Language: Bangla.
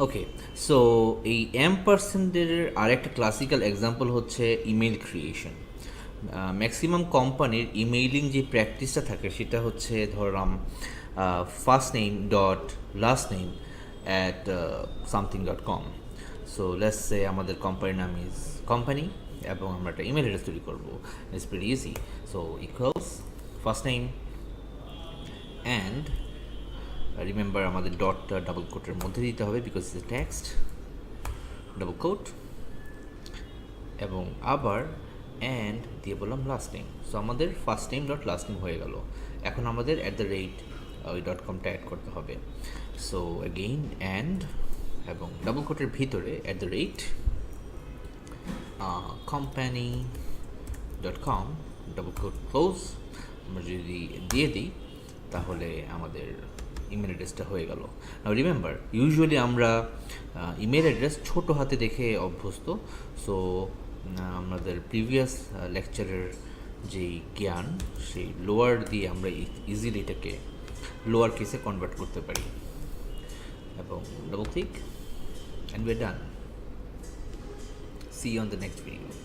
ওকে, সো এই এর আরেকটা ক্লাসিক্যাল এক্সাম্পল হচ্ছে ইমেল ক্রিয়েশন। ম্যাক্সিমাম কোম্পানির ইমেইলিং যে প্র্যাকটিসটা থাকে সেটা হচ্ছে ধরলাম first name dot last name at something dot com. So let's say আমাদের কোম্পানির নাম ইজ কোম্পানি এবং আমরা একটা ইমেল অ্যাড্রেস তৈরি করবো। It's very easy. So equals first name and remember আমাদের ডটটা ডাবল কোটের মধ্যে দিতে হবে because it's text, double quote এবং আবার অ্যান্ড দিয়ে বললাম লাস্ট নেম। সো আমাদের first name dot last name হয়ে গেল। এখন আমাদের অ্যাট দ্য রেট ওই ডট কমটা অ্যাড করতে হবে। সো অ্যাগেইন অ্যান্ড এবং ডাবল কোটের ভিতরে at the rate company dot com, double quote close. আমরা যদি দিয়ে দিই তাহলে আমাদের ইমেল অ্যাড্রেসটা হয়ে গেল। নাও রিমেম্বার, ইউজুয়ালি আমরা ইমেল অ্যাড্রেস ছোট হাতে দেখে অভ্যস্ত। সো আমাদের প্রিভিয়াস লেকচারের যেই জ্ঞান সেই লোয়ার দিয়ে আমরা ইজিলি এটাকে লোয়ার কেসে কনভার্ট করতে পারি এবং double click and we are done. See you on the next video.